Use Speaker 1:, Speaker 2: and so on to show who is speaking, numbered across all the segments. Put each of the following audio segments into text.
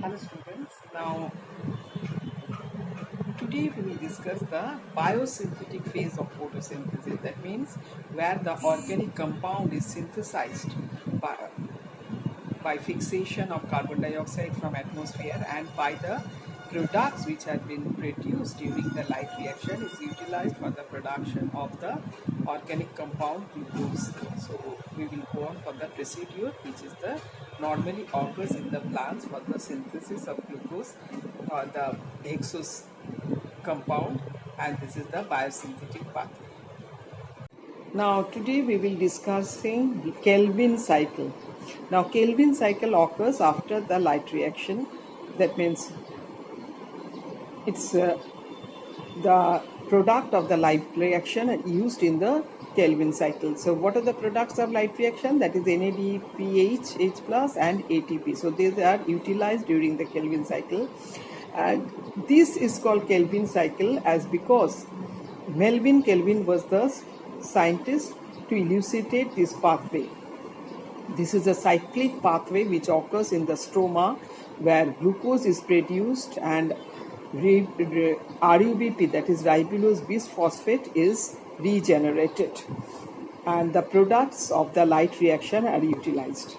Speaker 1: Hello students. Now today we will discuss the biosynthetic phase of photosynthesis. That means where the organic compound is synthesized by, by fixation of carbon dioxide from atmosphere, and by the products which have been produced during the light reaction is utilized for the production of the organic compound glucose. So we will go on for the procedure which is the normally occurs in the plants for the synthesis of glucose or the hexose compound, and this is the biosynthetic pathway. Now today we will discussing the Kelvin cycle. Now Kelvin cycle occurs after the light reaction. That means it's the product of the light reaction used in the Kelvin cycle. So what are the products of light reaction? That is NADPH, H plus and ATP. So these are utilized during the Kelvin cycle. And this is called Kelvin cycle as because Melvin Kelvin was the scientist to elucidate this pathway. This is a cyclic pathway which occurs in the stroma where glucose is produced and RUBP, that is ribulose bisphosphate, is regenerated and the products of the light reaction are utilized.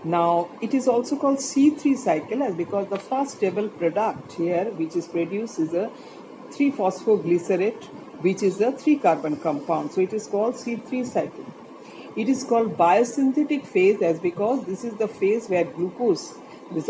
Speaker 1: Now it is also called C3 cycle as because the first stable product here which is produced is a 3-phosphoglycerate which is a 3-carbon compound. So it is called C3 cycle. It is called biosynthetic phase as because this is the phase where glucose, this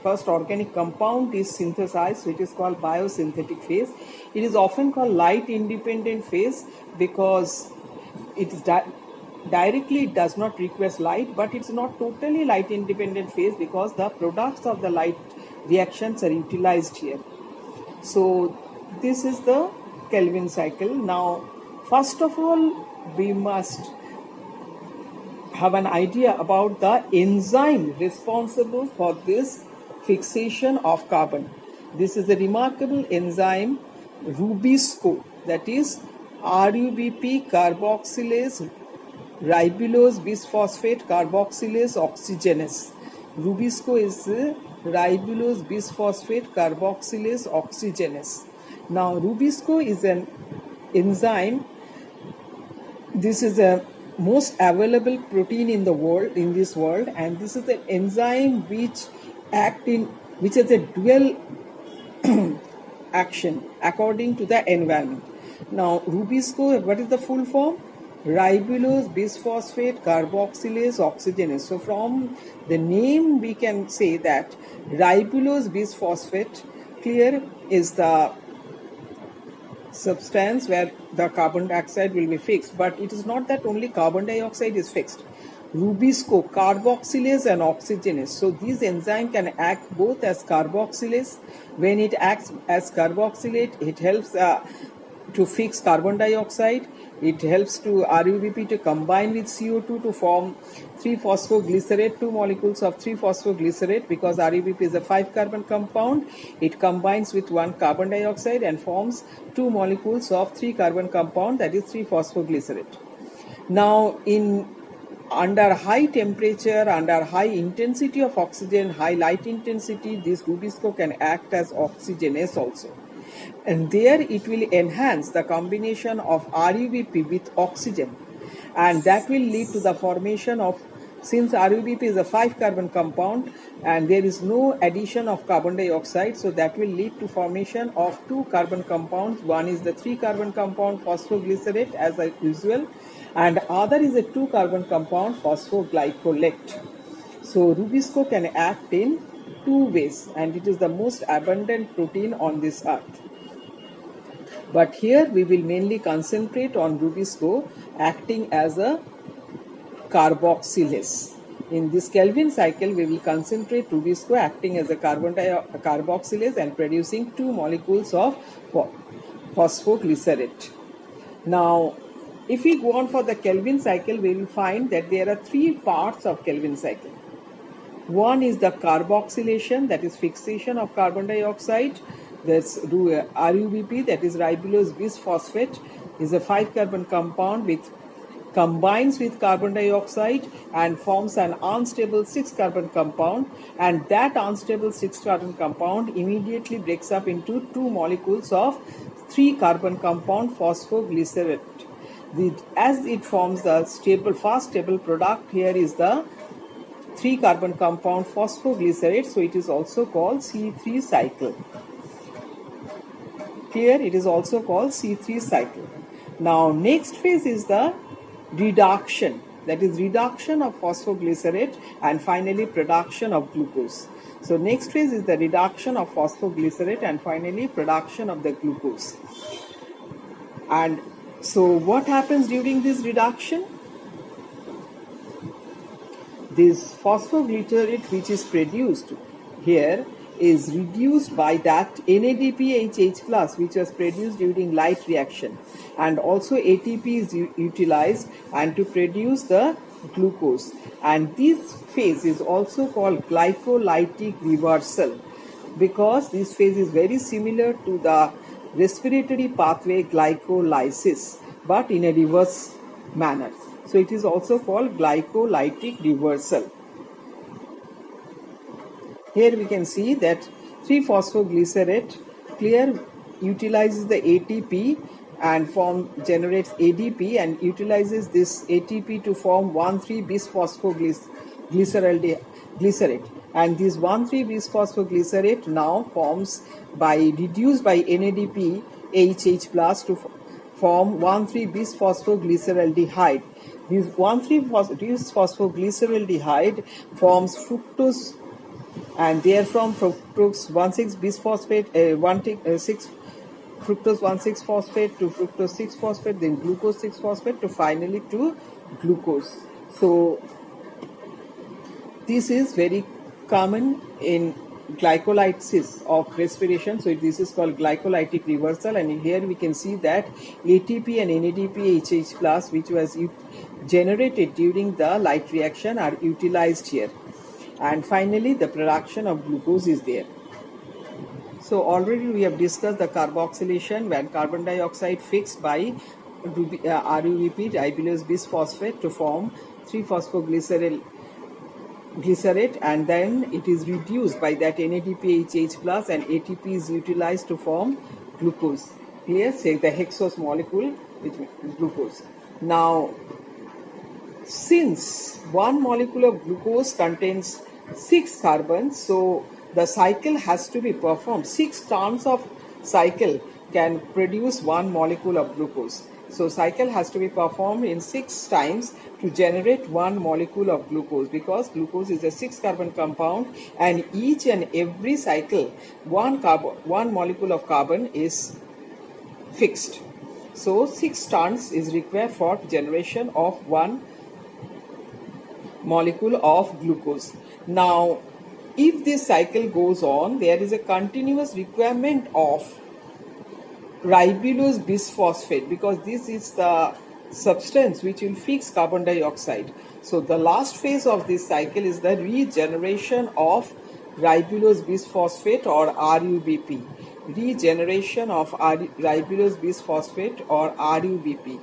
Speaker 1: first organic compound, is synthesized. So it is called biosynthetic phase. It is often called light independent phase because it is directly it does not request light, but it's not totally light independent phase because the products of the light reactions are utilized here. So this is the Kelvin cycle. Now first of all we must have an idea about the enzyme responsible for this fixation of carbon. This is a remarkable enzyme Rubisco, that is RUBP carboxylase ribulose bisphosphate carboxylase oxygenase. Rubisco is ribulose bisphosphate carboxylase oxygenase. Now Rubisco is an enzyme. This is a most available protein in the world, in this world, and this is an enzyme which has a dual action according to the environment. Now Rubisco, what is the full form? Ribulose bisphosphate carboxylase oxygenase. So from the name we can say that ribulose bisphosphate clear is the substance where the carbon dioxide will be fixed, but it is not that only carbon dioxide is fixed. Rubisco, carboxylase and oxygenase. So these enzymes can act both as carboxylase. When it acts as carboxylate, it helps to fix carbon dioxide. It helps to RUBP to combine with CO2 to form 3-phosphoglycerate, 2 molecules of 3-phosphoglycerate, because RUBP is a 5-carbon compound. It combines with 1 carbon dioxide and forms 2 molecules of 3-carbon compound, that is 3-phosphoglycerate. Now under high temperature, under high intensity of oxygen, high light intensity, this Rubisco can act as oxygenase also. And there it will enhance the combination of RUBP with oxygen, and that will lead to the formation of, since RUBP is a 5-carbon compound and there is no addition of carbon dioxide, so that will lead to formation of 2 carbon compounds. One is the 3-carbon compound phosphoglycerate as usual, and other is a 2-carbon compound phosphoglycolate. So Rubisco can act in 2 ways, and it is the most abundant protein on this earth. But here we will mainly concentrate on Rubisco acting as a carboxylase. In this Kelvin cycle, we will concentrate Rubisco acting as a carboxylase and producing 2 molecules of phosphoglycerate. Now, if we go on for the Kelvin cycle, we will find that there are 3 parts of Kelvin cycle. One is the carboxylation, that is fixation of carbon dioxide. That's RUBP, that is ribulose bisphosphate, is a 5-carbon compound with combines with carbon dioxide and forms an unstable 6-carbon compound, and that unstable 6-carbon compound immediately breaks up into 2 molecules of 3-carbon compound phosphoglycerate. As it forms the fast stable product, here is the 3-carbon compound phosphoglycerate, so it is also called C3 cycle. Clear? It is also called C3 cycle. Now next phase is the reduction, that is reduction of phosphoglycerate and finally production of glucose. So next phase is the reduction of phosphoglycerate and finally production of the glucose. And so what happens during this reduction? This phosphoglycerate which is produced here is reduced by that NADPHH plus which was produced during light reaction, and also ATP is utilized and to produce the glucose, and this phase is also called glycolytic reversal because this phase is very similar to the respiratory pathway glycolysis but in a reverse manner. So it is also called glycolytic reversal. Here we can see that 3-phosphoglycerate clear utilizes the ATP and generates ADP and utilizes this ATP to form 1,3-bisphosphoglycerate, and this 1,3-bisphosphoglycerate now forms reduced by NADP HH plus to form 1,3-bisphosphoglyceraldehyde. This 1,3-bisphosphoglyceraldehyde forms fructose, and therefrom fructose 1,6-bisphosphate, fructose 1,6-phosphate to fructose 6-phosphate, then glucose 6-phosphate to finally to glucose. So this is very common in glycolysis of respiration. So this is called glycolytic reversal, and here we can see that ATP and NADPHH plus which was generated during the light reaction are utilized here, and finally the production of glucose is there. So already we have discussed the carboxylation when carbon dioxide fixed by RUBP, ribulose bisphosphate, to form 3-phosphoglycerate, and then it is reduced by that NADPHH plus and ATP is utilized to form glucose. Here say the hexose molecule which is glucose. Now since one molecule of glucose contains 6 carbons, so the cycle has to be performed. 6 turns of cycle can produce 1 molecule of glucose. So cycle has to be performed in 6 times to generate 1 molecule of glucose, because glucose is a 6-carbon compound and each and every cycle 1 molecule of carbon is fixed. So 6 turns is required for generation of 1 molecule of glucose. Now if this cycle goes on, there is a continuous requirement of ribulose bisphosphate, because this is the substance which will fix carbon dioxide. So the last phase of this cycle is the regeneration of ribulose bisphosphate or RUBP. Regeneration of ribulose bisphosphate or RUBP.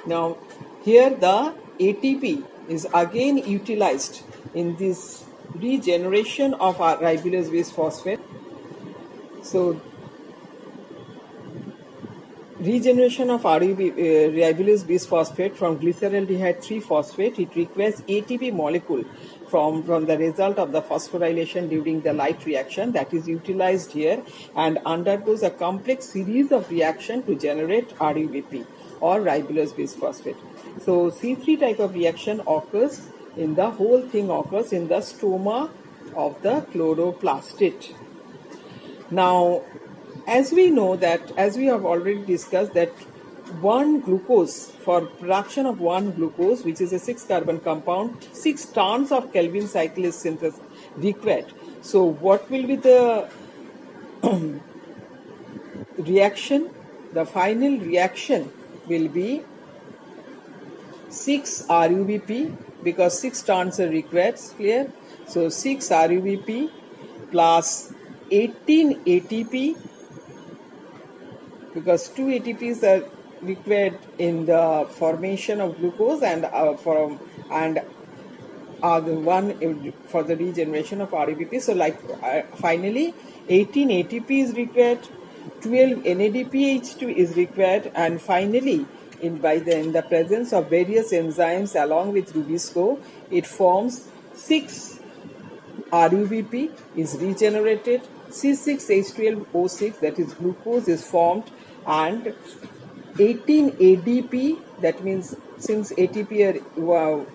Speaker 1: Now here the ATP is again utilized in this regeneration of our ribulose bisphosphate. So regeneration of ribulose bisphosphate from glyceraldehyde 3-phosphate, it requires ATP molecule from the result of the phosphorylation during the light reaction, that is utilized here and undergoes a complex series of reaction to generate RUBP or ribulose bisphosphate. So C3 type of reaction occurs in the whole thing occurs in the stoma of the chloroplastid. Now as we know that, as we have already discussed, that 1 glucose, for production of 1 glucose, which is a 6-carbon compound, 6 turns of Kelvin cycle is required. So what will be the reaction? The final reaction will be 6 RUBP, because 6 turns are required, clear? So 6 RUBP plus 18 ATP, because 2 ATPs are required in the formation of glucose and the one for the regeneration of RUBP. So finally 18 ATP is required, 12 NADPH2 is required, and finally in the presence of various enzymes along with Rubisco, it forms 6 RUBP is regenerated, C6H12O6, that is glucose, is formed, and 18 ADP, that means since ATP are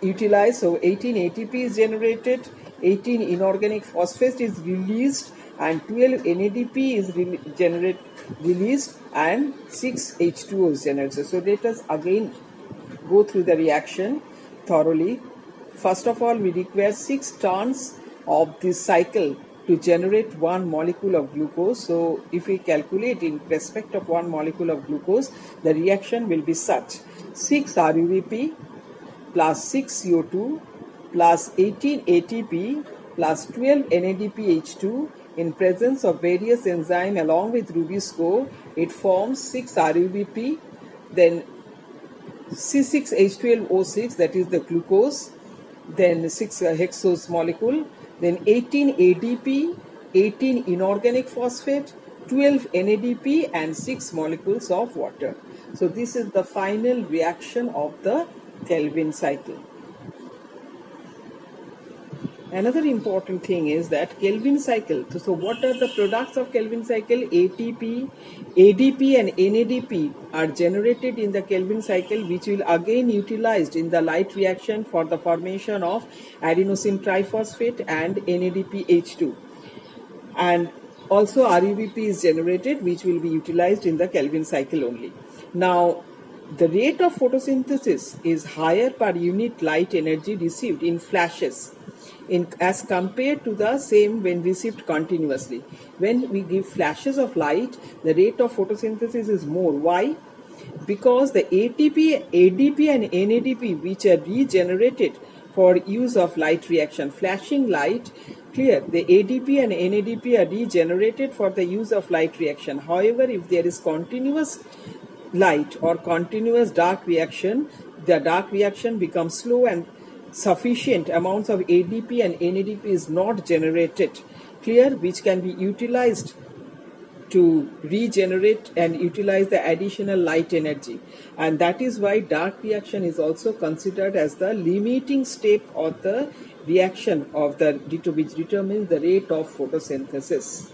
Speaker 1: utilized, so 18 ATP is generated, 18 inorganic phosphate is released, and 12 NADP is released, and 6 H2O is generated. So let us again go through the reaction thoroughly. First of all, we require 6 turns of this cycle to generate 1 molecule of glucose. So if we calculate in respect of 1 molecule of glucose, the reaction will be such: 6 RUBP plus 6 CO2 plus 18 ATP plus 12 NADPH2 in presence of various enzymes along with Rubisco, it forms 6 RUBP, then C6H12O6, that is the glucose, then 6 hexose molecule, then 18 ADP, 18 inorganic phosphate, 12 NADP, and 6 molecules of water. So this is the final reaction of the Kelvin cycle. Another important thing is that Kelvin cycle, so what are the products of Kelvin cycle? ATP, ADP and NADP are generated in the Kelvin cycle, which will again utilized in the light reaction for the formation of adenosine triphosphate and NADPH2. And also RUBP is generated, which will be utilized in the Kelvin cycle only. Now, the rate of photosynthesis is higher per unit light energy received in flashes as compared to the same when received continuously. When we give flashes of light, the rate of photosynthesis is more. Why? Because the ATP, ADP and NADP, which are regenerated for use of light reaction, flashing light, clear, the ADP and NADP are regenerated for the use of light reaction. However, if there is continuous light or continuous dark reaction, the dark reaction becomes slow and sufficient amounts of ADP and NADP is not generated, clear, which can be utilized to regenerate and utilize the additional light energy. And that is why dark reaction is also considered as the limiting step of the reaction of which determines the rate of photosynthesis.